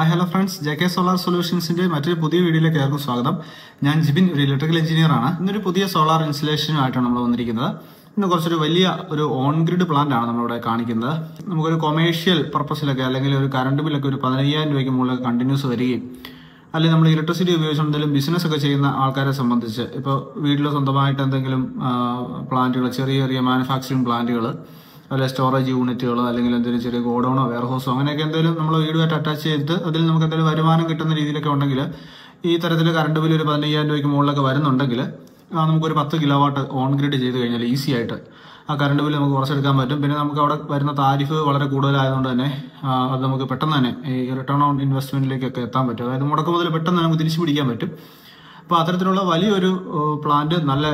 Hi hello friends, JK solar സൊല്യൂഷൻസിന്റെ മറ്റൊരു പുതിയ വീഡിയോയിലേക്ക് ഏവർക്കും സ്വാഗതം. ഞാൻ ജിബിൻ, ഒരു ഇലക്ട്രിക്കൽ എഞ്ചിനീയർ ആണ്. ഇന്നൊരു പുതിയ സോളാർ ഇൻസ്റ്റലേഷനുമായിട്ടാണ് നമ്മൾ വന്നിരിക്കുന്നത്. ഇന്ന് കുറച്ചൊരു വലിയ ഒരു ഓൺ ഗ്രിഡ് പ്ലാന്റ് ആണ് നമ്മളിവിടെ കാണിക്കുന്നത്. നമുക്കൊരു കൊമേഴ്ഷ്യൽ പർപ്പസിലൊക്കെ അല്ലെങ്കിൽ ഒരു കറണ്ട് ബില്ലൊക്കെ ഒരു 15,000 രൂപയ്ക്ക് മുകളിൽ കണ്ടിന്യൂസ് വരികയും അല്ലെങ്കിൽ നമ്മൾ ഇലക്ട്രിസിറ്റി ഉപയോഗിച്ച് എന്തെങ്കിലും ബിസിനസ് ഒക്കെ ചെയ്യുന്ന ആൾക്കാരെ സംബന്ധിച്ച് ഇപ്പോൾ വീട്ടിൽ സ്വന്തമായിട്ട് എന്തെങ്കിലും പ്ലാന്റുകൾ, ചെറിയ ചെറിയ മാനുഫാക്ചറിങ് പ്ലാന്റുകൾ, അതുപോലെ സ്റ്റോറേജ് യൂണിറ്റുകൾ, അല്ലെങ്കിൽ എന്തെങ്കിലും ചെറിയ ഗോഡൌണോ വെയർഹൗസോ അങ്ങനെയൊക്കെ എന്തെങ്കിലും നമ്മൾ വീടുമായിട്ട് അറ്റാച്ച് ചെയ്തിട്ട് അതിൽ നമുക്ക് എന്തെങ്കിലും വരുമാനം കിട്ടുന്ന രീതിയിലൊക്കെ ഉണ്ടെങ്കിൽ, ഈ തരത്തിൽ കറണ്ട് ബില്ല് ഒരു 15,000 രൂപയ്ക്ക് മുകളിലൊക്കെ വരുന്നുണ്ടെങ്കിൽ നമുക്കൊരു 10 കിലോവാട്ട് ഓൺ ഗ്രിഡ് ചെയ്ത് കഴിഞ്ഞാൽ ഈസി ആയിട്ട് ആ കറണ്ട് ബില്ല് നമുക്ക് കുറച്ചെടുക്കാൻ പറ്റും. പിന്നെ നമുക്ക് അവിടെ വരുന്ന താരിഫ് വളരെ കൂടുതലായതുകൊണ്ട് തന്നെ അത് നമുക്ക് പെട്ടെന്ന് തന്നെ ഈ റിട്ടേൺ ഓൺ ഇൻവെസ്റ്റ്മെന്റിലേക്കൊക്കെ എത്താൻ പറ്റും. അതായത് മുടക്ക് മുതൽ പെട്ടെന്ന് നമുക്ക് തിരിച്ചു പിടിക്കാൻ പറ്റും. അപ്പോൾ അത്തരത്തിലുള്ള വലിയൊരു പ്ലാന്റ് നല്ല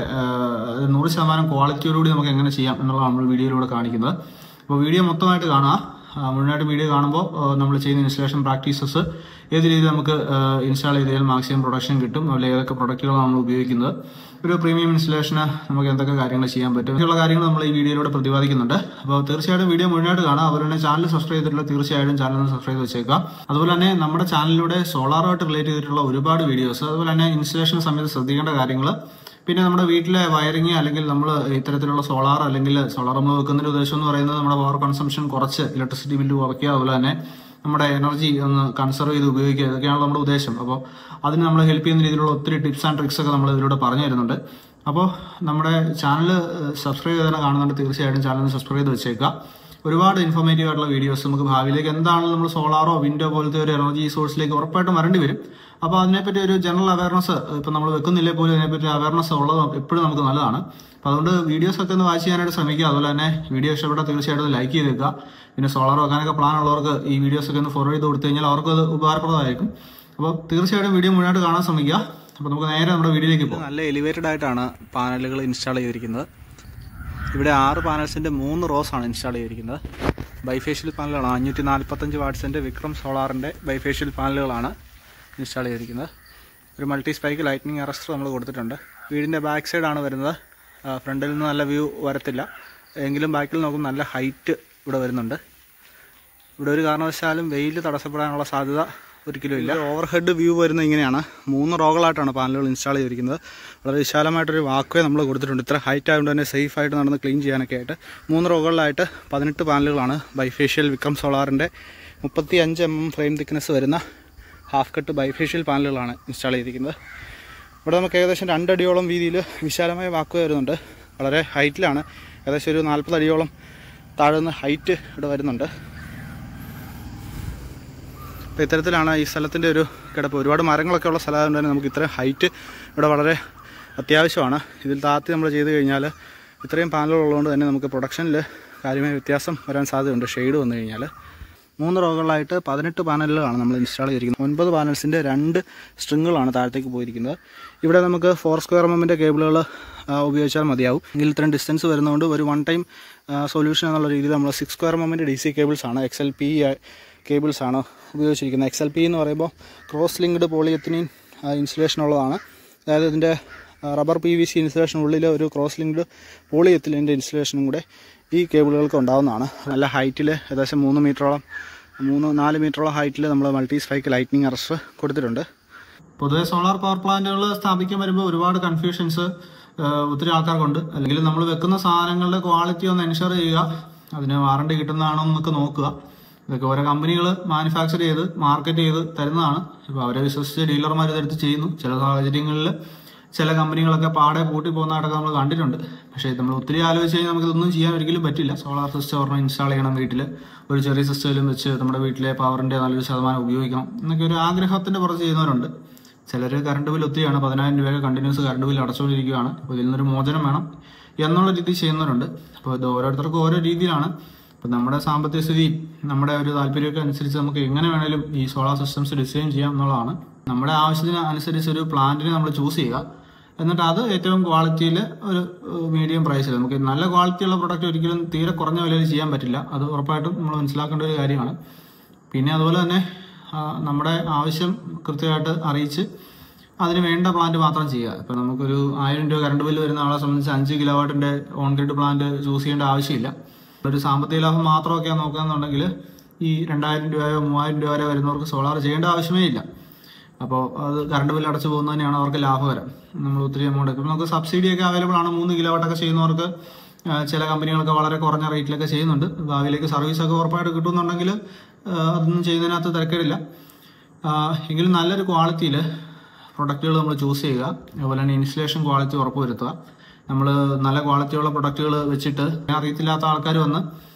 100% ക്വാളിറ്റിയോടുകൂടി നമുക്ക് എങ്ങനെ ചെയ്യാം എന്നുള്ളതാണ് നമ്മൾ വീഡിയോയിലൂടെ കാണിക്കുന്നത്. അപ്പോൾ വീഡിയോ മൊത്തമായിട്ട് കാണുക. മുഴുവനായിട്ട് വീഡിയോ കാണുമ്പോൾ നമ്മൾ ചെയ്യുന്ന ഇൻസ്റ്റലേഷൻ പ്രാക്ടീസസ് ഏത് രീതിയിൽ നമുക്ക് ഇൻസ്റ്റാൾ ചെയ്താൽ മാക്സിമം പ്രൊഡക്ഷൻ കിട്ടും, അതുപോലെ ഏതൊക്കെ പ്രൊഡക്റ്റുകളാണ് നമ്മൾ ഉപയോഗിക്കുന്നത്, ഒരു പ്രീമിയം ഇൻസ്റ്റലേഷന് നമുക്ക് എന്തൊക്കെ കാര്യങ്ങൾ ചെയ്യാൻ പറ്റും, ഇങ്ങനെയുള്ള കാര്യങ്ങൾ നമ്മൾ ഈ വീഡിയോയിലൂടെ പ്രതിപാദിക്കുന്നുണ്ട്. അപ്പോൾ തീർച്ചയായിട്ടും വീഡിയോ മുഴുവനായിട്ട് കാണുക. അതുപോലെ തന്നെ ചാനൽ സബ്സ്ക്രൈബ് ചെയ്തിട്ടുള്ള തീർച്ചയായിട്ടും ചാനൽ സബ്സ്ക്രൈബ് വെച്ചേക്കുക. അതുപോലെ തന്നെ നമ്മുടെ ചാനലിലൂടെ സോളാറുമായിട്ട് റിലേറ്റ് ചെയ്തിട്ടുള്ള ഒരുപാട് വീഡിയോസ്, അതുപോലെ തന്നെ ഇൻസ്റ്റലേഷൻ സമയത്ത് ശ്രദ്ധിക്കേണ്ട കാര്യങ്ങൾ, പിന്നെ നമ്മുടെ വീട്ടിലെ വയറിങ് അല്ലെങ്കിൽ നമ്മൾ ഇത്തരത്തിലുള്ള സോളാർ അല്ലെങ്കിൽ സോളാർ നമ്മൾ വെക്കുന്നതിന്റെ ഉദ്ദേശം എന്ന് പറയുന്നത് നമ്മുടെ പവർ കൺസംഷൻ കുറച്ച് ഇലക്ട്രിസിറ്റി ബില്ല് കുറയ്ക്കുക, അതുപോലെ തന്നെ നമ്മുടെ എനർജി ഒന്ന് കൺസർവ് ചെയ്ത് ഉപയോഗിക്കുക, ഇതൊക്കെയാണ് നമ്മുടെ ഉദ്ദേശം. അപ്പോൾ അതിന് നമ്മളെ ഹെൽപ്പ് ചെയ്യുന്ന രീതിയിലുള്ള ഒത്തിരി ടിപ്സ് ആൻഡ് ട്രിക്സ് ഒക്കെ നമ്മൾ ഇതിലൂടെ പറഞ്ഞു തരുന്നുണ്ട്. അപ്പോൾ നമ്മുടെ ചാനൽ സബ്സ്ക്രൈബ് ചെയ്ത് തന്നെ കാണുന്നുണ്ട്, തീർച്ചയായിട്ടും ചാനൽ സബ്സ്ക്രൈബ് ചെയ്ത് വെച്ചേക്കുക. ഒരുപാട് ഇൻഫോർമേറ്റീവ് ആയിട്ടുള്ള വീഡിയോസ് നമുക്ക് ഭാവിയിലേക്ക് എന്താണെങ്കിലും നമ്മൾ സോളാറോ വിൻഡോ പോലത്തെ ഒരു എനർജി സോഴ്സിലേക്ക് ഉറപ്പായിട്ടും വരേണ്ടി വരും. അപ്പോൾ അതിനെപ്പറ്റി ഒരു ജനറൽ അവയർനെസ് ഇപ്പം നമ്മൾ വെക്കുന്നില്ലേ പോലും അതിനെപ്പറ്റി അവയർനെസ് ഉള്ളത് എപ്പോഴും നമുക്ക് നല്ലതാണ്. അപ്പോൾ അതുകൊണ്ട് വീഡിയോസ് ഒക്കെ ഒന്ന് വാച്ച് ചെയ്യാനായിട്ട് ശ്രമിക്കുക. അതുപോലെ തന്നെ വീഡിയോ ഇഷ്ടപ്പെട്ടാൽ തീർച്ചയായിട്ടും ലൈക്ക് ചെയ്തേക്കുക. പിന്നെ സോളാർ വെക്കാനൊക്കെ പ്ലാൻ ഉള്ളവർക്ക് ഈ വീഡിയോസ് ഒക്കെ ഒന്ന് ഫോർവേഡ് ചെയ്ത് കൊടുത്തു കഴിഞ്ഞാൽ അവർക്ക് അത് ഉപകാരപ്രദമായിരിക്കും. അപ്പോൾ തീർച്ചയായിട്ടും വീഡിയോ മുഴുവനായിട്ട് കാണാൻ ശ്രമിക്കുക. അപ്പോൾ നമുക്ക് നേരെ നമ്മുടെ വീഡിയോയിലേക്ക് പോകും. നല്ല എലിവേറ്റഡ് ആയിട്ടാണ് പാനലുകൾ ഇൻസ്റ്റാൾ ചെയ്തിരിക്കുന്നത്. ഇവിടെ 6 പാനൽസിൻ്റെ 3 റോസ് ആണ് ഇൻസ്റ്റാൾ ചെയ്തിരിക്കുന്നത്. ബൈഫേഷ്യൽ പാനലുകളാണ്. 545 വാട്ട്സിൻ്റെ വിക്രം സോളാറിൻ്റെ ബൈഫേഷ്യൽ പാനലുകളാണ് ഇൻസ്റ്റാൾ ചെയ്തിരിക്കുന്നത്. ഒരു മൾട്ടി സ്പൈക്ക് ലൈറ്റ്നിങ് അറസ്റ്റർ നമ്മൾ കൊടുത്തിട്ടുണ്ട്. വീടിൻ്റെ ബാക്ക് സൈഡാണ് വരുന്നത്. ഫ്രണ്ടിൽ നിന്ന് നല്ല വ്യൂ വരത്തില്ല, എങ്കിലും ബാക്കിൽ നോക്കുമ്പോൾ നല്ല ഹൈറ്റ് ഇവിടെ വരുന്നുണ്ട്. ഇവിടെ ഒരു കാരണവശാലും വെയിൽ തടസ്സപ്പെടാനുള്ള സാധ്യത ഒരിക്കലും ഇല്ല. ഓവർഹെഡ് വ്യൂ വരുന്നത് ഇങ്ങനെയാണ്. 3 റോകളായിട്ടാണ് പാനലുകൾ ഇൻസ്റ്റാൾ ചെയ്തിരിക്കുന്നത്. വളരെ വിശാലമായിട്ടൊരു വാക്വേ നമ്മൾ കൊടുത്തിട്ടുണ്ട്. ഇത്ര ഹൈറ്റ് ആയതുകൊണ്ട് തന്നെ സേഫായിട്ട് നടന്ന് ക്ലീൻ ചെയ്യാനൊക്കെ ആയിട്ട് 3 റോകളിലായിട്ട് 18 പാനലുകളാണ് ബൈഫേഷ്യൽ വിക്രം സോളാറിൻ്റെ 35 mm ഫ്രെയിം തിക്നെസ് വരുന്ന ഹാഫ് കട്ട് ബൈഫേഷ്യൽ പാനലുകളാണ് ഇൻസ്റ്റാൾ ചെയ്തിരിക്കുന്നത്. ഇവിടെ നമുക്ക് ഏകദേശം 2 അടിയോളം വീതിയിൽ വിശാലമായ വാക്വേ വരുന്നുണ്ട്. വളരെ ഹൈറ്റിലാണ്. ഏകദേശം ഒരു 40 അടിയോളം താഴ്ന്ന ഹൈറ്റ് ഇവിടെ വരുന്നുണ്ട്. അപ്പോൾ ഇത്തരത്തിലാണ് ഈ സ്ഥലത്തിൻ്റെ ഒരു കിടപ്പ്. ഒരുപാട് മരങ്ങളൊക്കെ ഉള്ള സ്ഥലമായതുകൊണ്ട് തന്നെ നമുക്ക് ഇത്രയും ഹൈറ്റ് ഇവിടെ വളരെ അത്യാവശ്യമാണ്. ഇതിൽ താഴ്ത്തി നമ്മൾ ചെയ്ത് കഴിഞ്ഞാൽ ഇത്രയും പാനലുകൾ ഉള്ളതുകൊണ്ട് തന്നെ നമുക്ക് പ്രൊഡക്ഷനിൽ കാര്യമായ വ്യത്യാസം വരാൻ സാധ്യതയുണ്ട് ഷെയ്ഡ് വന്നു കഴിഞ്ഞാൽ. 3 റോകളിലായിട്ട് 18 പാനലുകളാണ് നമ്മൾ ഇൻസ്റ്റാൾ ചെയ്തിരിക്കുന്നത്. 9 പാനൽസിൻ്റെ 2 സ്ട്രിങ്ങുകളാണ് താഴത്തേക്ക് പോയിരിക്കുന്നത്. ഇവിടെ നമുക്ക് 4 സ്ക്വയർ എമ്മിൻ്റെ കേബിളുകൾ ഉപയോഗിച്ചാൽ മതിയാവും. എങ്കിൽ ഇത്രയും ഡിസ്റ്റൻസ് വരുന്നതുകൊണ്ട് ഒരു 1 ടൈം സൊല്യൂഷൻ എന്നുള്ള രീതിയിൽ നമ്മൾ 6 സ്ക്വയർ എമ്മിൻ്റെ DC കേബിൾസാണ്, XLP കേബിൾസാണ് ഉപയോഗിച്ചിരിക്കുന്നത്. XLP എന്ന് പറയുമ്പോൾ ക്രോസ് ലിങ്ക്ഡ് പോളിയെത്തിനീൻ ഇൻസുലേഷൻ ഉള്ളതാണ്. അതായത് ഇതിൻ്റെ റബ്ബർ PVC ഇൻസുലേഷനുള്ളിൽ ഒരു ക്രോസ് ലിങ്ക്ഡ് പോളിയെത്തിലിൻ്റെ ഇൻസുലേഷനും കൂടെ ഈ കേബിളുകൾക്ക് ഉണ്ടാകുന്നതാണ്. നല്ല ഹൈറ്റിൽ ഏകദേശം 3-4 മീറ്ററോളം ഹൈറ്റിൽ നമ്മൾ മൾട്ടി സ്പൈക്ക് ലൈറ്റ്നിങ് അറസ്റ്റർ കൊടുത്തിട്ടുണ്ട്. പൊതുവെ സോളാർ പവർ പ്ലാന്റുകൾ സ്ഥാപിക്കാൻ വരുമ്പോൾ ഒരുപാട് കൺഫ്യൂഷൻസ് ഒത്തിരി ആൾക്കാർക്കുണ്ട്. അല്ലെങ്കിൽ നമ്മൾ വെക്കുന്ന സാധനങ്ങളുടെ ക്വാളിറ്റി ഒന്ന് എൻഷുർ ചെയ്യുക, അതിന് വാറണ്ടി കിട്ടുന്നതാണോ എന്നൊക്കെ നോക്കുക. ഇതൊക്കെ ഓരോ കമ്പനികൾ മാനുഫാക്ചർ ചെയ്ത് മാർക്കറ്റ് ചെയ്ത് തരുന്നതാണ്. ഇപ്പോൾ അവരെ വിശ്വസിച്ച് ഡീലർമാർ ഇതെടുത്ത് ചെയ്യുന്നു. ചില സാഹചര്യങ്ങളിൽ ചില കമ്പനികളൊക്കെ പാടെ പൂട്ടി പോകുന്നതായിട്ടൊക്കെ നമ്മൾ കണ്ടിട്ടുണ്ട്. പക്ഷേ നമ്മൾ ഒത്തിരി ആലോചിച്ച് കഴിഞ്ഞാൽ നമുക്കിതൊന്നും ചെയ്യാൻ ഒരിക്കലും പറ്റില്ല. സോളാർ സിസ്റ്റം ഒരെണ്ണം ഇൻസ്റ്റാൾ ചെയ്യണം വീട്ടിൽ, ഒരു ചെറിയ സിസ്റ്റത്തിലും വെച്ച് നമ്മുടെ വീട്ടിലെ പവറിൻ്റെ നല്ലൊരു ശതമാനം ഉപയോഗിക്കണം എന്നൊക്കെ ഒരു ആഗ്രഹത്തിൻ്റെ പുറത്ത് ചെയ്യുന്നവരുണ്ട്. ചിലർ കറണ്ട് ബില്ല് ഒത്തിരിയാണ്, 10,000 രൂപയൊക്കെ കണ്ടിന്യൂസ് കറണ്ട് ബില്ല് അടച്ചുകൊണ്ടിരിക്കുകയാണ്. അപ്പോൾ ഇതിൽ നിന്നൊരു മോചനം വേണം എന്നുള്ള രീതിയിൽ ചെയ്യുന്നവരുണ്ട്. അപ്പോൾ ഇത് ഓരോരുത്തർക്കും ഓരോ രീതിയിലാണ്. അപ്പം നമ്മുടെ സാമ്പത്തിക സ്ഥിതി, നമ്മുടെ ഒരു താല്പര്യമൊക്കെ അനുസരിച്ച് നമുക്ക് എങ്ങനെ വേണേലും ഈ സോളാർ സിസ്റ്റംസ് ഡിസൈൻ ചെയ്യാം എന്നുള്ളതാണ്. നമ്മുടെ ആവശ്യത്തിന് അനുസരിച്ച് ഒരു പ്ലാന്റിനെ നമ്മൾ ചൂസ് ചെയ്യുക, എന്നിട്ട് അത് ഏറ്റവും ക്വാളിറ്റിയിൽ ഒരു മീഡിയം പ്രൈസിൽ, നമുക്ക് നല്ല ക്വാളിറ്റിയുള്ള പ്രൊഡക്റ്റ് ഒരിക്കലും തീരെ കുറഞ്ഞ വിലയിൽ ചെയ്യാൻ പറ്റില്ല. അത് ഉറപ്പായിട്ടും നമ്മൾ മനസ്സിലാക്കേണ്ട ഒരു കാര്യമാണ്. പിന്നെ അതുപോലെ തന്നെ നമ്മുടെ ആവശ്യം കൃത്യമായിട്ട് അറിയിച്ച് അതിന് വേണ്ട പ്ലാന്റ് മാത്രം ചെയ്യുക. ഇപ്പം നമുക്കൊരു 1000 രൂപ കറണ്ട് ബില്ല് വരുന്ന ആളെ സംബന്ധിച്ച് 5 കിലോവാട്ടിൻ്റെ ഓൺ ഗ്രിഡ് പ്ലാന്റ് ചൂസ് ചെയ്യേണ്ട ആവശ്യമില്ല. ഒരു സാമ്പത്തിക ലാഭം മാത്രമൊക്കെ നോക്കുകയെന്നുണ്ടെങ്കിൽ ഈ 2000 രൂപയോ 3000 രൂപ വരെ വരുന്നവർക്ക് സോളാർ ചെയ്യേണ്ട ആവശ്യമേ ഇല്ല. അപ്പോൾ അത് കറണ്ട് ബില്ല് അടച്ചു പോകുന്നത് തന്നെയാണ് അവർക്ക് ലാഭകരം. നമ്മൾ ഒത്തിരി എമൗണ്ട് ഇപ്പം നമുക്ക് സബ്സിഡിയൊക്കെ അവൈലബിൾ ആണ്. 3 കിലോവാട്ടൊക്കെ ചെയ്യുന്നവർക്ക് ചില കമ്പനികളൊക്കെ വളരെ കുറഞ്ഞ റേറ്റിലൊക്കെ ചെയ്യുന്നുണ്ട്. ഭാവിയിലേക്ക് സർവീസൊക്കെ ഉറപ്പായിട്ട് കിട്ടുമെന്നുണ്ടെങ്കിൽ അതൊന്നും ചെയ്യുന്നതിനകത്ത് തിരക്കേടില്ല. എങ്കിലും നല്ലൊരു ക്വാളിറ്റിയിൽ പ്രൊഡക്റ്റുകൾ നമ്മൾ ചൂസ് ചെയ്യുക. അതുപോലെ തന്നെ ഇൻസ്റ്റലേഷൻ ക്വാളിറ്റി ഉറപ്പുവരുത്തുക. നമ്മൾ നല്ല ക്വാളിറ്റിയുള്ള പ്രൊഡക്റ്റുകൾ വെച്ചിട്ട് അറിയത്തില്ലാത്ത ആൾക്കാർ വന്ന്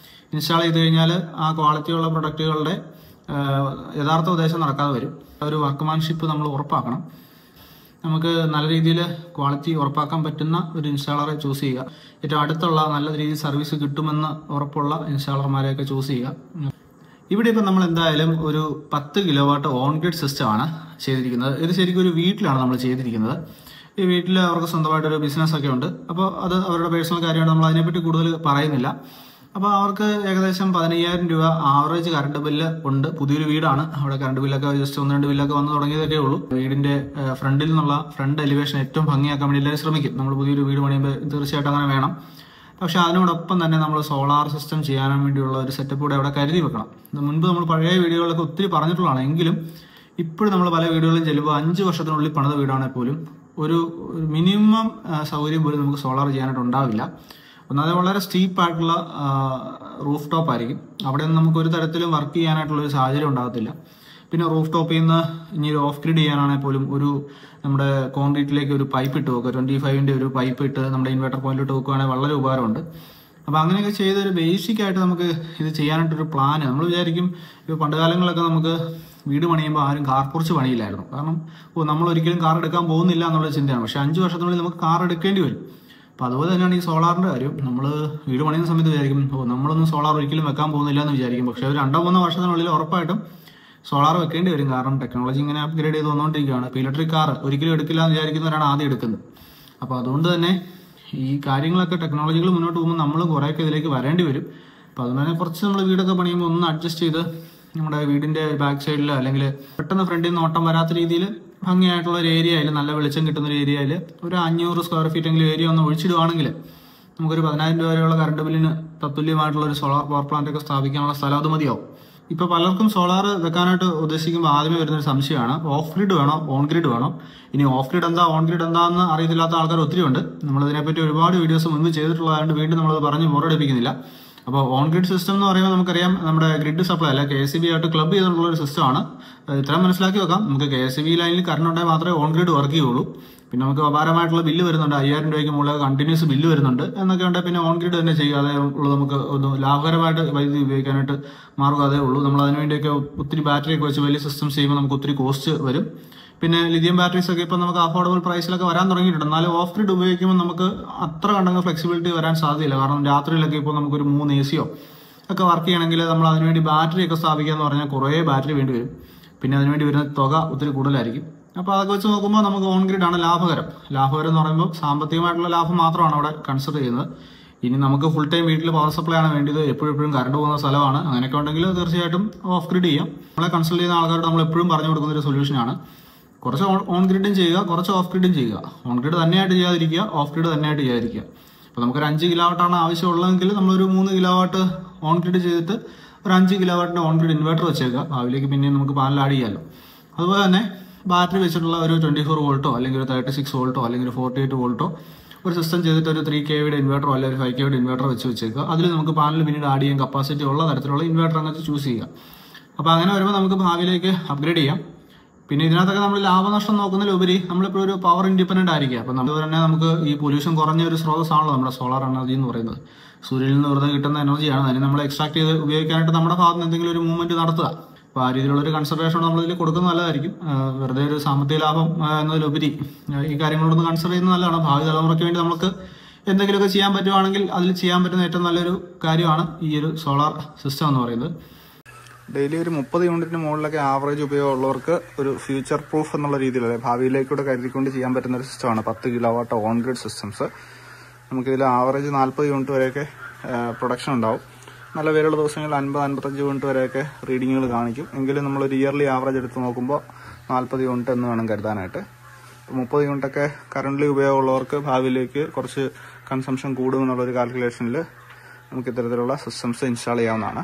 ഇൻസ്റ്റാൾ ചെയ്ത് കഴിഞ്ഞാൽ ആ ക്വാളിറ്റിയുള്ള പ്രൊഡക്റ്റുകളുടെ യഥാർത്ഥ ഉദ്ദേശം നടക്കാതെ വരും. ഒരു വർക്ക്മാൻഷിപ്പ് നമ്മൾ ഉറപ്പാക്കണം. നമുക്ക് നല്ല രീതിയിൽ ക്വാളിറ്റി ഉറപ്പാക്കാൻ പറ്റുന്ന ഒരു ഇൻസ്റ്റാളറെ ചൂസ് ചെയ്യുക. ഏറ്റവും അടുത്തുള്ള നല്ല രീതിയിൽ സർവീസ് കിട്ടുമെന്ന് ഉറപ്പുള്ള ഇൻസ്റ്റാളർമാരെയൊക്കെ ചൂസ് ചെയ്യുക. ഇവിടെ ഇപ്പം നമ്മൾ എന്തായാലും ഒരു 10 കിലോവാട്ട് ഓൺ ഗ്രിഡ് സിസ്റ്റമാണ് ചെയ്തിരിക്കുന്നത്. ഇത് ശരിക്കും ഒരു വീട്ടിലാണ് നമ്മൾ ചെയ്തിരിക്കുന്നത്. ഈ വീട്ടിൽ അവർക്ക് സ്വന്തമായിട്ടൊരു ബിസിനസ് ഒക്കെ ഉണ്ട്. അപ്പോൾ അത് അവരുടെ പേഴ്സണൽ കാര്യമാണ്, നമ്മൾ അതിനെപ്പറ്റി കൂടുതൽ പറയുന്നില്ല. അപ്പോൾ അവർക്ക് ഏകദേശം 15000 രൂപ ആവറേജ് കറണ്ട് ബില്ല് ഉണ്ട്. പുതിയൊരു വീടാണ്, അവിടെ കറണ്ട് ബില്ലൊക്കെ ജസ്റ്റ് 1-2 ബില്ലൊക്കെ വന്ന് തുടങ്ങിയതൊക്കെ ഉള്ളൂ. വീടിന്റെ ഫ്രണ്ടിൽ നിന്നുള്ള ഫ്രണ്ട് എലിവേഷൻ ഏറ്റവും ഭംഗിയാക്കാൻ വേണ്ടി എല്ലാവരും ശ്രമിക്കും. നമ്മൾ പുതിയൊരു വീട് പണിയുമ്പോൾ തീർച്ചയായിട്ടും അങ്ങനെ വേണം. പക്ഷെ അതിനോടൊപ്പം തന്നെ നമ്മൾ സോളാർ സിസ്റ്റം ചെയ്യാൻ വേണ്ടിയുള്ള ഒരു സെറ്റപ്പ് കൂടെ അവിടെ കരുതി വെക്കണം. മുൻപ് നമ്മൾ പഴയ വീഡിയോകളൊക്കെ ഒത്തിരി പറഞ്ഞിട്ടുള്ളതാണ്. എങ്കിലും ഇപ്പോഴും നമ്മൾ പല വീടുകളിലും ചെല്ലുമ്പോൾ 5 വർഷത്തിനുള്ളിൽ പണിത വീടാണെങ്കിൽ പോലും ഒരു മിനിമം സൗകര്യം പോലും നമുക്ക് സോളാർ ചെയ്യാനായിട്ട് ഉണ്ടാവില്ല. ഒന്നാമത് വളരെ സ്റ്റീപ്പായിട്ടുള്ള റൂഫ് ടോപ്പ് ആയിരിക്കും. അവിടെ നിന്ന് നമുക്ക് ഒരു തരത്തിലും വർക്ക് ചെയ്യാനായിട്ടുള്ള ഒരു സാഹചര്യം ഉണ്ടാകത്തില്ല. പിന്നെ റൂഫ് ടോപ്പിൽ നിന്ന് ഇനി ഒരു ഓഫ് ഗ്രിഡ് ചെയ്യാനാണെങ്കിൽ പോലും ഒരു നമ്മുടെ കോൺക്രീറ്റിലേക്ക് ഒരു പൈപ്പ് ഇട്ട് വെക്കുക, 25-ന്റെ ഒരു പൈപ്പ് ഇട്ട് നമ്മുടെ ഇൻവെർട്ടർ പോയിന്റിട്ട് വെക്കുകയാണെങ്കിൽ വളരെ ഉപകാരമുണ്ട്. അപ്പോൾ അങ്ങനെയൊക്കെ ചെയ്തൊരു ബേസിക് ആയിട്ട് നമുക്ക് ഇത് ചെയ്യാനായിട്ടൊരു പ്ലാന് നമ്മൾ വിചാരിക്കും. ഇപ്പോൾ പണ്ട് കാലങ്ങളിലൊക്കെ നമുക്ക് വീട് പണിയുമ്പോൾ ആരും കാർ കുറച്ച് പണിയില്ലായിരുന്നു. കാരണം നമ്മൾ ഒരിക്കലും കാർ എടുക്കാൻ പോകുന്നില്ല എന്നുള്ള ചിന്തയാണ്. പക്ഷെ 5 വർഷത്തിനുള്ളിൽ നമുക്ക് കാർ എടുക്കേണ്ടി വരും. അപ്പോൾ അതുപോലെ തന്നെയാണ് ഈ സോളാറിന്റെ കാര്യം. നമ്മൾ വീട് പണിയുന്ന സമയത്ത് വിചാരിക്കും നമ്മളൊന്നും സോളാർ ഒരിക്കലും വെക്കാൻ പോകുന്നില്ല എന്ന് വിചാരിക്കും. പക്ഷെ ഒരു 2-3 വർഷത്തിനുള്ളിൽ ഉറപ്പായിട്ടും സോളാർ വെക്കേണ്ടി വരും. കാരണം ടെക്നോളജി ഇങ്ങനെ അപ്ഗ്രേഡ് ചെയ്ത് വന്നുകൊണ്ടിരിക്കുകയാണ്. ഇപ്പോൾ ഇലക്ട്രിക് കാർ ഒരിക്കലും എടുക്കില്ല എന്ന് വിചാരിക്കുന്നവരാണ് ആദ്യം എടുക്കുന്നത്. അപ്പോൾ അതുകൊണ്ട് തന്നെ ഈ കാര്യങ്ങളൊക്കെ ടെക്നോളജികൾ മുന്നോട്ട് പോകുമ്പോൾ നമ്മൾ കുറേയൊക്കെ ഇതിലേക്ക് വരേണ്ടി വരും. അപ്പോൾ അതുകൊണ്ട് തന്നെ കുറച്ച് നമ്മൾ വീടൊക്കെ പണിയുമ്പോൾ ഒന്ന് അഡ്ജസ്റ്റ് ചെയ്ത് നമ്മുടെ വീടിന്റെ ബാക്ക് സൈഡിൽ അല്ലെങ്കിൽ പെട്ടെന്ന് ഫ്രണ്ടിൽ നിന്ന് ഓട്ടം വരാത്ത രീതിയിൽ ഭംഗിയായിട്ടുള്ള ഒരു ഏരിയയിൽ, നല്ല വെളിച്ചം കിട്ടുന്ന ഒരു ഏരിയയിൽ ഒരു 500 സ്ക്വയർ ഫീറ്റ് എങ്കിലും ഏരിയ ഒന്ന് ഒഴിച്ചിടുവാണെങ്കിൽ നമുക്കൊരു 10000 രൂപ വരെയുള്ള കറണ്ട് ബില്ലിന് തത്തുല്യമായിട്ടുള്ള ഒരു സോളാർ പവർ പ്ലാന്റ് ഒക്കെ സ്ഥാപിക്കാനുള്ള സ്ഥലം അത് മതിയാവും. ഇപ്പൊ പലർക്കും സോളാർ വെക്കാനായിട്ട് ഉദ്ദേശിക്കുമ്പോൾ ആദ്യമേ വരുന്നൊരു സംശയമാണ്, ഓഫ് ഗ്രിഡ് വേണോ ഓൺ ഗ്രിഡ് വേണോ? ഇനി ഓഫ് ഗ്രിഡ് എന്താ ഓൺ ഗ്രിഡ് എന്താണെന്ന് അറിയത്തില്ലാത്ത ആൾക്കാർ ഒത്തിരി ഉണ്ട്. നമ്മളിതിനെപ്പറ്റി ഒരുപാട് വീഡിയോസ് മുൻപ് ചെയ്തിട്ടുള്ളതായതുകൊണ്ട് വീണ്ടും നമ്മളത് പറഞ്ഞ് ബോറടിപ്പിക്കുന്നില്ല. അപ്പോൾ ഓൺ ഗ്രിഡ് സിസ്റ്റം എന്ന് പറയുമ്പോൾ നമുക്കറിയാം നമ്മുടെ ഗ്രിഡ് സപ്ലൈ അല്ല KSEB ആയിട്ട് ക്ലബ് ചെയ്തിട്ടുള്ള ഒരു സിസ്റ്റമാണ്. ഇത്രയും മനസ്സിലാക്കി വെക്കാം. നമുക്ക് KSEB ലൈനിൽ കറണ്ട് ഉണ്ടെങ്കിൽ മാത്രമേ ഓൺ ഗ്രിഡ് വർക്ക് ചെയ്യുള്ളൂ. പിന്നെ നമുക്ക് അപാരമായിട്ടുള്ള ബില്ല് വരുന്നുണ്ട്, 5000 രൂപയ്ക്ക് മുകളിൽ കണ്ടിന്യൂസ് ബില്ല് വരുന്നുണ്ട് എന്നൊക്കെ ഉണ്ടെങ്കിൽ പിന്നെ ഓൺ ഗ്രിഡ് തന്നെ ചെയ്യാതെ ഉള്ളത് നമുക്ക് ഒന്ന് ലാഭകരമായിട്ട് വൈദ്യുതി ഉപയോഗിക്കാനായിട്ട് മാർഗ്ഗം അതേ ഉള്ളൂ. നമ്മൾ അതിനുവേണ്ടിയൊക്കെ ഒത്തിരി ബാറ്ററി ഒക്കെ വെച്ച് വലിയ സിസ്റ്റംസ് ചെയ്യുമ്പോൾ നമുക്ക് ഒത്തിരി കോസ്റ്റ് വരും. പിന്നെ ലിഥിയം ബാറ്ററീസ് ഒക്കെ ഇപ്പം നമുക്ക് അഫോർഡബിൾ പ്രൈസിലൊക്കെ വരാൻ തുടങ്ങിയിട്ടുണ്ട്. എന്നാലും ഓഫ് ഗ്രിഡ് ഉപയോഗിക്കുമ്പോൾ നമുക്ക് അത്ര കണ്ടങ്ങ് ഫ്ലെക്സിബിലിറ്റി വരാൻ സാധ്യതയില്ല. കാരണം രാത്രിയിലൊക്കെ ഇപ്പോൾ നമുക്കൊരു 3 AC ഒക്കെ വർക്ക് ചെയ്യണമെങ്കിൽ നമ്മൾ അതിനുവേണ്ടി ബാറ്ററി ഒക്കെ സ്ഥാപിക്കുക എന്ന് പറഞ്ഞാൽ കുറേ ബാറ്ററി വേണ്ടി വരും. പിന്നെ അതിനുവേണ്ടി വരുന്ന തുക ഒത്തിരി കൂടുതലായിരിക്കും. അപ്പോൾ അതൊക്കെ വെച്ച് നോക്കുമ്പോൾ നമുക്ക് ഓൺ ഗ്രിഡ് ആണ് ലാഭകരം. ലാഭകരം എന്ന് പറയുമ്പോൾ സാമ്പത്തികമായിട്ടുള്ള ലാഭം മാത്രമാണ് അവിടെ കൺസിഡർ ചെയ്യുന്നത്. ഇനി നമുക്ക് ഫുൾ ടൈം വീട്ടിൽ പവർ സപ്ലൈ ആണ് വേണ്ടത്, എപ്പോഴും കറണ്ട് പോകുന്ന സ്ഥലമാണ്, അങ്ങനെയൊക്കെ ഉണ്ടെങ്കിൽ തീർച്ചയായിട്ടും ഓഫ് ഗ്രിഡ് ചെയ്യാം. നമ്മളെ കൺസൾട്ട് ചെയ്യുന്ന ആൾക്കാരോട് നമ്മൾ എപ്പോഴും പറഞ്ഞു കൊടുക്കുന്ന ഒരു സൊല്യൂഷനാണ്, കുറച്ച് ഓൺ ഗ്രിഡും ചെയ്യുക, കുറച്ച് ഓഫ് ഗ്രിഡും ചെയ്യുക. ഓൺ ഗ്രിഡ് തന്നെയായിട്ട് ചെയ്യാതിരിക്കുക, ഓഫ് ഗ്രിഡ് തന്നെയായിട്ട് ചെയ്യാതിരിക്കുക. അപ്പോൾ നമുക്കൊരു 5 കിലോവാട്ടാണ് ആവശ്യമുള്ളതെങ്കിൽ നമ്മളൊരു 3 കിലോവാട്ട് ഓൺ ഗ്രിഡ് ചെയ്തിട്ട് ഒരു 5 കിലോവാട്ടിന്റെ ഓൺ ഗ്രിഡ് ഇൻവെർട്ടർ വെച്ചേക്കുക. ഭാവിയിലേക്ക് പിന്നെയും നമുക്ക് പാനൽ ആഡ് ചെയ്യാമല്ലോ. അതുപോലെ തന്നെ ബാറ്ററി വെച്ചിട്ടുള്ള ഒരു 24 വോൾട്ടോ അല്ലെങ്കിൽ ഒരു 36 വോൾട്ടോ അല്ലെങ്കിൽ ഒരു 48 വോൾട്ടോ ഒരു സിസ്റ്റം ചെയ്തിട്ട് ഒരു 3 kV ഇൻവെർട്ടറോ അല്ലെങ്കിൽ ഒരു 5 kV ഇൻവെർട്ടർ വെച്ചേക്കുക. അതിൽ നമുക്ക് പാനൽ പിന്നീട് ആഡ് ചെയ്യാൻ കപ്പാസിറ്റി ഉള്ള തരത്തിലുള്ള ഇൻവെർട്ടർ അങ്ങനത്തെ ചൂസ് ചെയ്യുക. അപ്പോൾ അങ്ങനെ വരുമ്പോൾ നമുക്ക് ഭാവിയിലേക്ക് അപ്ഗ്രേഡ് ചെയ്യാം. പിന്നെ ഇതിനകത്തൊക്കെ നമ്മൾ ലാഭനഷ്ടം നോക്കുന്നതിലുപരി നമ്മളിപ്പോൾ ഒരു പവർ ഇൻഡിപെൻഡന്റ് ആയിരിക്കുക. അപ്പം അതുപോലെ തന്നെ നമുക്ക് ഈ പൊല്യൂഷൻ കുറഞ്ഞ ഒരു സ്രോതസ്സാണല്ലോ നമ്മുടെ സോളാർ എനർജി എന്ന് പറയുന്നത്. സൂര്യനിൽ നിന്ന് വെറുതെ കിട്ടുന്ന എനർജിയാണ്. അതിനെ നമ്മൾ എക്സ്ട്രാക്ട് ചെയ്ത് ഉപയോഗിക്കാനായിട്ട് നമ്മുടെ ഭാഗത്ത് നിന്ന് എന്തെങ്കിലും ഒരു മൂവ്മെന്റ് നടത്തുക. അപ്പോൾ ആ രീതിയിലുള്ള ഒരു കൺസിഡറേഷൻ നമ്മളിതിൽ കൊടുക്കുന്നത് നല്ലതായിരിക്കും. വെറുതെ ഒരു സാമ്പത്തിക ലാഭം എന്നതിലുപരി ഈ കാര്യങ്ങളോടൊന്ന് കൺസിഡർ ചെയ്യുന്നത് നല്ലതാണ്. ഭാവി തലമുറയ്ക്ക് വേണ്ടി നമുക്ക് എന്തെങ്കിലുമൊക്കെ ചെയ്യാൻ പറ്റുവാണെങ്കിൽ അതിൽ ചെയ്യാൻ പറ്റുന്ന ഏറ്റവും നല്ലൊരു കാര്യമാണ് ഈ ഒരു സോളാർ സിസ്റ്റം എന്ന് പറയുന്നത്. ഡെയിലി ഒരു 30 യൂണിറ്റിന് മുകളിലൊക്കെ ആവറേജ് ഉപയോഗമുള്ളവർക്ക് ഒരു ഫ്യൂച്ചർ പ്രൂഫ് എന്നുള്ള രീതിയിലല്ലേ ഭാവിയിലേക്കൂടെ കരുതിക്കൊണ്ട് ചെയ്യാൻ പറ്റുന്ന ഒരു സിസ്റ്റമാണ് 10 കിലോവാട്ട് ഓൺ ഗ്രിഡ് സിസ്റ്റംസ്. നമുക്കിതിൽ ആവറേജ് 40 യൂണിറ്റ് വരെയൊക്കെ പ്രൊഡക്ഷൻ ഉണ്ടാവും. നല്ല വേലുള്ള ദിവസങ്ങളിൽ 50-55 യൂണിറ്റ് വരെയൊക്കെ റീഡിങ്ങുകൾ കാണിക്കും. എങ്കിലും നമ്മളൊരു ഇയർലി ആവറേജ് എടുത്ത് നോക്കുമ്പോൾ 40 യൂണിറ്റ് എന്ന് വേണം കരുതാനായിട്ട്. 30 യൂണിറ്റൊക്കെ കറണ്ട്ലി ഉപയോഗമുള്ളവർക്ക് ഭാവിയിലേക്ക് കുറച്ച് കൺസംഷൻ കൂടുമെന്നുള്ളൊരു കാൽക്കുലേഷനിൽ നമുക്ക് ഇത്തരത്തിലുള്ള സിസ്റ്റംസ് ഇൻസ്റ്റാൾ ചെയ്യാവുന്നതാണ്.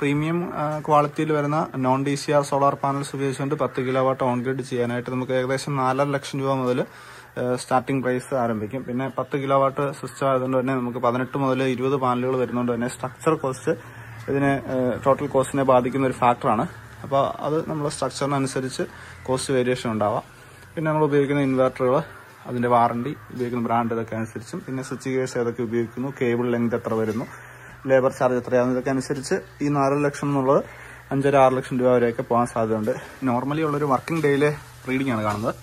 പ്രീമിയം ക്വാളിറ്റിയിൽ വരുന്ന നോൺ DCR സോളാർ പാനൽസ് ഉപയോഗിച്ചുകൊണ്ട് 10 കിലോവാട്ട് ഓൺ ഗ്രിഡ് ചെയ്യാനായിട്ട് നമുക്ക് ഏകദേശം 4.5 ലക്ഷം രൂപ മുതൽ സ്റ്റാർട്ടിംഗ് പ്രൈസ് ആരംഭിക്കും. പിന്നെ 10 കിലോവാട്ട് സിസ്റ്റം ആയതുകൊണ്ട് തന്നെ നമുക്ക് 18 മുതൽ 20 പാനലുകൾ വരുന്നതുകൊണ്ട് തന്നെ സ്ട്രക്ചർ കോസ്റ്റ് ഇതിനെ ടോട്ടൽ കോസ്റ്റിനെ ബാധിക്കുന്ന ഒരു ഫാക്ടറാണ്. അപ്പോൾ അത് നമ്മൾ സ്ട്രക്ചറിനനുസരിച്ച് കോസ്റ്റ് വേരിയേഷൻ ഉണ്ടാവാം. പിന്നെ നമ്മൾ ഉപയോഗിക്കുന്ന ഇൻവെർട്ടറുകൾ, അതിന്റെ വാറണ്ടി, ഉപയോഗിക്കുന്ന ബ്രാൻഡ് ഇതൊക്കെ അനുസരിച്ചും, പിന്നെ സ്വിച്ച് ഗിയേഴ്സ് ഏതൊക്കെ ഉപയോഗിക്കുന്നു, കേബിൾ ലെങ്ത് എത്ര വരുന്നു, ലേബർ ചാർജ് എത്രയാണെന്ന് ഇതൊക്കെ അനുസരിച്ച് ഈ 4 ലക്ഷം എന്നുള്ളത് 5-6 ലക്ഷം രൂപ വരെയൊക്കെ പോകാൻ സാധ്യതയുണ്ട്. നോർമലി ഉള്ളൊരു വർക്കിംഗ് ഡേയിലെ റീഡിംഗ് ആണ് കാണുന്നത്.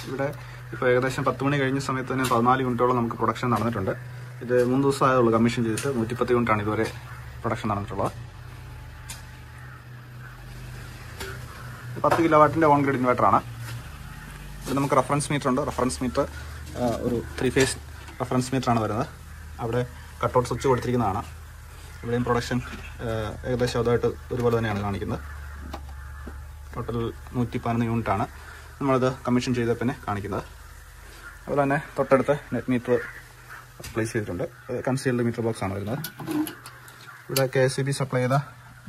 ഇവിടെ ഇപ്പോൾ ഏകദേശം 10 മണി കഴിഞ്ഞ സമയത്ത് തന്നെ 14 യൂണിറ്റോളം നമുക്ക് പ്രൊഡക്ഷൻ നടന്നിട്ടുണ്ട്. ഇത് 3 ദിവസമായുള്ളൂ കമ്മീഷൻ ചെയ്തിട്ട്. 110 യൂണിറ്റാണ് ഇതുവരെ പ്രൊഡക്ഷൻ നടന്നിട്ടുള്ളത്. 10 കിലോവാട്ടിന്റെ ഓൺ ഗ്രിഡ് ഇൻവെർട്ടറാണ്. ഇവിടെ നമുക്ക് റെഫറൻസ് മീറ്റർ ഉണ്ട്. റെഫറൻസ് മീറ്റർ ഒരു 3 ഫേസ് റെഫറൻസ് മീറ്ററാണ് വരുന്നത്. അവിടെ കട്ടൗട്ട് സ്വിച്ച് കൊടുത്തിരിക്കുന്നതാണ്. ഇവിടെയും പ്രൊഡക്ഷൻ ഏകദേശം അതുമായിട്ട് ഒരുപോലെ തന്നെയാണ് കാണിക്കുന്നത്. ടോട്ടൽ 111 യൂണിറ്റാണ് നമ്മളിത് കമ്മീഷൻ ചെയ്ത പിന്നെ കാണിക്കുന്നത്. അതുപോലെ തന്നെ തൊട്ടടുത്ത് നെറ്റ് മീറ്റർ പ്ലേസ് ചെയ്തിട്ടുണ്ട്. കൺസീൽഡ് മീറ്റർ ബോക്സ് ആണ് വരുന്നത്. ഇവിടെ KSEB സപ്ലൈ ചെയ്ത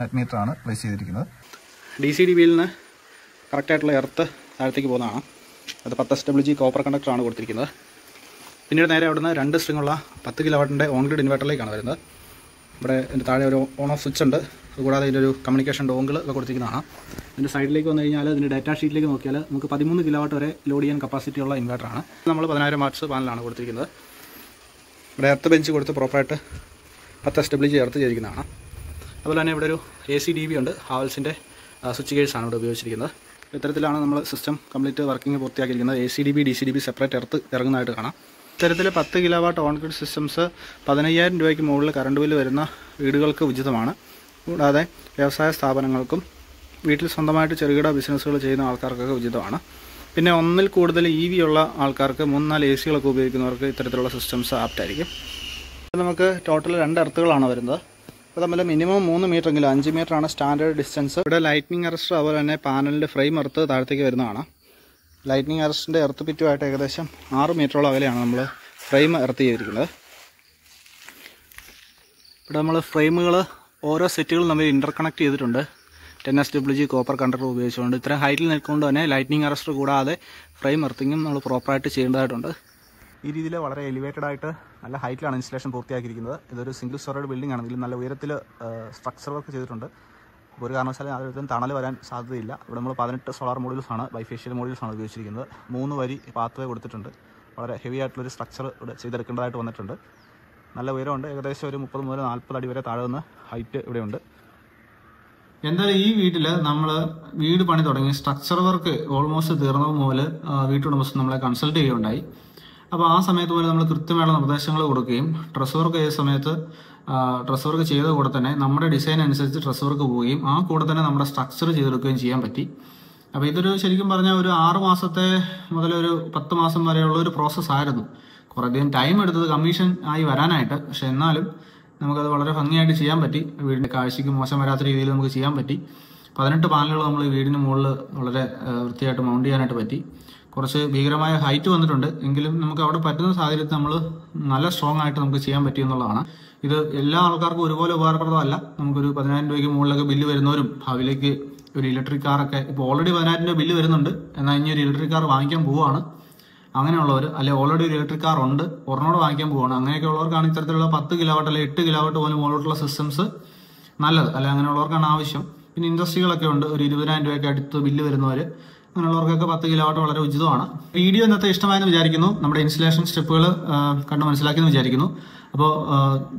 നെറ്റ് മീറ്ററാണ് പ്ലേസ് ചെയ്തിരിക്കുന്നത്. DCDBയിൽ നിന്ന് കറക്റ്റായിട്ടുള്ള എർത്ത് താഴത്തേക്ക് പോകുന്നതാണ്. അത് 10 SWG കോപ്പർ കണ്ടക്ടറാണ് കൊടുത്തിരിക്കുന്നത്. പിന്നീട് നേരെ അവിടുന്ന് 2 സ്ട്രിങ്ങുള്ള 10 കിലോവാട്ടിൻ്റെ ഓൺ ഗ്രിഡ് ഇൻവെർട്ടറിലേക്കാണ് വരുന്നത്. ഇവിടെ ഇതിൻ്റെ താഴെ ഒരു ഓൺ ഓഫ് സ്വിച്ച് ഉണ്ട്. അതുകൂടാതെ ഇതിൻ്റെ ഒരു കമ്മ്യൂണിക്കേഷൻ ഡോങ്കിൾ ഒക്കെ കൊടുത്തിരിക്കുന്നതാണ്. ഇതിൻ്റെ സൈഡിലേക്ക് വന്നു കഴിഞ്ഞാൽ ഇതിൻ്റെ ഡാറ്റാ ഷീറ്റിലേക്ക് നോക്കിയാൽ നമുക്ക് 13 കിലോവാട്ട് വരെ ലോഡ് ചെയ്യാൻ കപ്പാസിറ്റി ഉള്ള ഇൻവെർട്ടറാണ്. നമ്മൾ 10,000 വാട്ട്സ് പാനലാണ് കൊടുത്തിരിക്കുന്നത്. ഇവിടെ എർത്ത് ബെഞ്ച് കൊടുത്ത് പ്രോപ്പറായിട്ട് 10 SWG എർത്ത് ചെയ്തിരിക്കുന്നതാണ്. അതുപോലെ തന്നെ ഇവിടെ ഒരു ACDB ഉണ്ട്. ഹാവൽസിൻ്റെ സ്വിച്ച് ഗേഴ്സാണ് ഇവിടെ ഉപയോഗിച്ചിരിക്കുന്നത്. ഇത്തരത്തിലാണ് നമ്മൾ സിസ്റ്റം കംപ്ലീറ്റ് വർക്കിംഗ് പൂർത്തിയാക്കിയിരിക്കുന്നത്. ACDB DCDB സെപ്പറേറ്റ് എർത്ത് ഇറങ്ങുന്നതായിട്ട് കാണാം. ഇത്തരത്തിൽ 10 കിലോവാട്ട് ഓൺ ഗ്രിഡ് സിസ്റ്റംസ് 15,000 രൂപയ്ക്ക് മുകളിൽ കറണ്ട് ബില്ല് വരുന്ന വീടുകൾക്ക് ഉചിതമാണ്. കൂടാതെ വ്യവസായ സ്ഥാപനങ്ങൾക്കും വീട്ടിൽ സ്വന്തമായിട്ട് ചെറുകിട ബിസിനസ്സുകൾ ചെയ്യുന്ന ആൾക്കാർക്കൊക്കെ ഉചിതമാണ്. പിന്നെ ഒന്നിൽ കൂടുതൽ EV ഉള്ള ആൾക്കാർക്ക് 3-4 AC ഉപയോഗിക്കുന്നവർക്ക് ഇത്തരത്തിലുള്ള സിസ്റ്റംസ് ആപ്റ്റായിരിക്കും. നമുക്ക് ടോട്ടൽ 2 എർത്തുകളാണ് വരുന്നത്. അപ്പോൾ തമ്മിൽ മിനിമം 3 മീറ്ററെങ്കിലും 5 മീറ്ററാണ് സ്റ്റാൻഡേർഡ് ഡിസ്റ്റൻസ്. ഇവിടെ ലൈറ്റ്നിങ് അറസ്റ്റർ അതുപോലെ തന്നെ പാനലിൻ്റെ ഫ്രെയിം എർത്ത് താഴത്തേക്ക് വരുന്നതാണ്. ലൈറ്റ്നിങ് അറസ്റ്റിൻ്റെ എർത്ത് പിറ്റുമായിട്ട് ഏകദേശം 6 മീറ്ററോളം അകലെയാണ് നമ്മൾ ഫ്രെയിം എർത്ത് ചെയ്തിരിക്കുന്നത്. ഇവിടെ നമ്മൾ ഫ്രെയിമുകൾ ഓരോ സെറ്റുകളും തമ്മിൽ ഇൻ്റർകണക്ട് ചെയ്തിട്ടുണ്ട്. 10 SWG കോപ്പർ കണ്ടക്ടർ ഉപയോഗിച്ചുകൊണ്ട്. ഇത്ര ഹൈറ്റിൽ നിൽക്കൊണ്ട് തന്നെ ലൈറ്റ്നിങ് അറസ്റ്റർ കൂടാതെ ഫ്രെയിം എർത്തിങ്ങും നമ്മൾ പ്രോപ്പറായിട്ട് ചെയ്യേണ്ടതായിട്ടുണ്ട്. ഈ രീതിയിൽ വളരെ എലിവേറ്റഡ് ആയിട്ട് നല്ല ഹൈറ്റിലാണ് ഇൻസ്റ്റലേഷൻ പൂർത്തിയാക്കിയിരിക്കുന്നത്. ഇതൊരു സിംഗിൾ സ്റ്റോറേഡ് ബിൽഡിംഗ് ആണെങ്കിലും നല്ല ഉയരത്തിൽ സ്ട്രക്ചർ വർക്ക് ചെയ്തിട്ടുണ്ട്. ഒരു കാരണവശാലും അതിലും തണൽ വരാൻ സാധ്യതയില്ല. ഇവിടെ നമ്മൾ 18 സോളാർ മോഡ്യൂൾസാണ്, ബൈഫേഷ്യൽ മോഡ്യൂൾസാണ് ഉപയോഗിച്ചിരിക്കുന്നത്. 3 വരി പാത്ത് വേ കൊടുത്തിട്ടുണ്ട്. വളരെ ഹെവി ആയിട്ടുള്ളൊരു സ്ട്രക്ചർ ഇവിടെ ചെയ്തെടുക്കേണ്ടതായിട്ട് വന്നിട്ടുണ്ട്. നല്ല ഉയരമുണ്ട്. ഏകദേശം ഒരു 30 മുതൽ 40 അടി വരെ താഴെ നിന്ന് ഹൈറ്റ് ഇവിടെയുണ്ട്. എന്തായാലും ഈ വീട്ടിൽ നമ്മൾ വീട് പണി തുടങ്ങി സ്ട്രക്ചർ വർക്ക് ഓൾമോസ്റ്റ് തീർന്നത് മുതൽ വീട്ടുടമസ്ഥൻ നമ്മളെ കൺസൾട്ട് ചെയ്യുകയുണ്ടായി. അപ്പോൾ ആ സമയത്ത് പോലെ നമ്മൾ കൃത്യമായുള്ള നിർദ്ദേശങ്ങൾ കൊടുക്കുകയും ഡ്രസ് വർക്ക് ചെയ്ത സമയത്ത് ഡ്രസ് വർക്ക് ചെയ്ത കൂടെ തന്നെ നമ്മുടെ ഡിസൈൻ അനുസരിച്ച് ഡ്രസ് വർക്ക് പോവുകയും ആ കൂടെ തന്നെ നമ്മുടെ സ്ട്രക്ചർ ചെയ്തെടുക്കുകയും ചെയ്യാൻ പറ്റി. അപ്പോൾ ഇതൊരു ശരിക്കും പറഞ്ഞാൽ ഒരു 6 മാസത്തെ മുതൽ ഒരു 10 മാസം വരെയുള്ള ഒരു പ്രോസസ്സായിരുന്നു. കുറേയധികം ടൈം എടുത്തത് കമ്മീഷൻ ആയി വരാനായിട്ട്. പക്ഷെ എന്നാലും നമുക്കത് വളരെ ഭംഗിയായിട്ട് ചെയ്യാൻ പറ്റി. വീടിൻ്റെ കാഴ്ചയ്ക്ക് മോശം വരാത്ത രീതിയിൽ നമുക്ക് ചെയ്യാൻ പറ്റി. 18 പാനലുകൾ നമ്മൾ വീടിന് മുകളിൽ വളരെ വൃത്തിയായിട്ട് മൗണ്ട് ചെയ്യാനായിട്ട് പറ്റി. കുറച്ച് ഭീകരമായ ഹൈറ്റ് വന്നിട്ടുണ്ട്. എങ്കിലും നമുക്ക് അവിടെ പറ്റുന്ന സാഹചര്യത്തിൽ നമ്മൾ നല്ല സ്ട്രോങ് ആയിട്ട് നമുക്ക് ചെയ്യാൻ പറ്റി എന്നുള്ളതാണ്. ഇത് എല്ലാ ആൾക്കാർക്കും ഒരുപോലെ ഉപകാരപ്രദമല്ല. നമുക്കൊരു 10,000 രൂപയ്ക്ക് മുകളിലൊക്കെ ബില്ല് വരുന്നവരും ഭാവിയിലേക്ക് ഒരു ഇലക്ട്രിക് കാറൊക്കെ ഇപ്പോൾ ഓൾറെഡി 10,000 രൂപ ബില്ല് വരുന്നുണ്ട്, എന്നാൽ ഇനി ഒരു ഇലക്ട്രിക് കാർ വാങ്ങിക്കാൻ പോവുകയാണ്, അങ്ങനെയുള്ളവർ, അല്ലെ ഓൾറെഡി ഒരു ഇലക്ട്രിക് കാർ ഉണ്ട് ഒരെണ്ണോട് വാങ്ങിക്കാൻ പോവുകയാണ്, അങ്ങനെയൊക്കെ ഉള്ളവർക്കാണ് ഇത്തരത്തിലുള്ള 10 കിലോവാട്ട് അല്ലെങ്കിൽ 8 കിലോവാട്ട് പോലും മുകളിലോട്ടുള്ള സിസ്റ്റംസ് നല്ലത്. അല്ലെ അങ്ങനെയുള്ളവർക്കാണ് ആവശ്യം. പിന്നെ ഇൻഡസ്ട്രികളൊക്കെ ഉണ്ട്, ഒരു 20,000 രൂപയ്ക്ക് അടുത്ത് ബില്ല് വരുന്നവർ, അങ്ങനെയുള്ളവർക്കൊക്കെ 10 കിലോവാട്ട് വളരെ ഉചിതമാണ്. വീഡിയോ ഇന്നത്തെ ഇഷ്ടമായെന്ന് വിചാരിക്കുന്നു. നമ്മുടെ ഇൻസ്റ്റലേഷൻ സ്റ്റെപ്പുകൾ കണ്ട് മനസ്സിലാക്കിയെന്ന് വിചാരിക്കുന്നു. അപ്പോൾ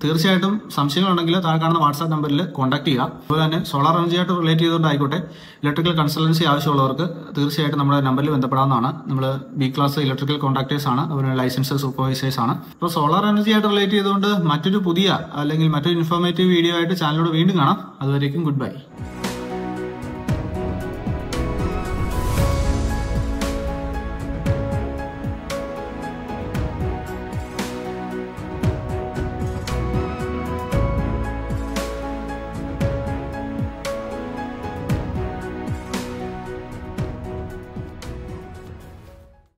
തീർച്ചയായിട്ടും സംശയങ്ങളുണ്ടെങ്കിൽ താഴെ കാണുന്ന വാട്സാപ്പ് നമ്പറിൽ കോൺടാക്ട് ചെയ്യുക. അതുപോലെ തന്നെ സോളാർ എനർജിയായിട്ട് റിലേറ്റ് ചെയ്തുകൊണ്ടായിക്കോട്ടെ ഇലക്ട്രിക്കൽ കൺസൾട്ടൻസി ആവശ്യമുള്ളവർക്ക് തീർച്ചയായിട്ടും നമ്മുടെ നമ്പറിൽ ബന്ധപ്പെടാവുന്നതാണ്. നമ്മൾ B ക്ലാസ് ഇലക്ട്രിക്കൽ കോൺട്രാക്ടേഴ്സ് ആണ്, അതുപോലെ ലൈസൻസ് സൂപ്പർവൈസേഴ്സ് ആണ്. അപ്പോൾ സോളാർ എനർജിയായിട്ട് റിലേറ്റ് ചെയ്തുകൊണ്ട് മറ്റൊരു പുതിയ അല്ലെങ്കിൽ മറ്റൊരു ഇൻഫോർമേറ്റീവ് വീഡിയോ ആയിട്ട് ചാനലിലൂടെ വീണ്ടും കാണാം. അതുവരേക്കും ഗുഡ് ബൈ.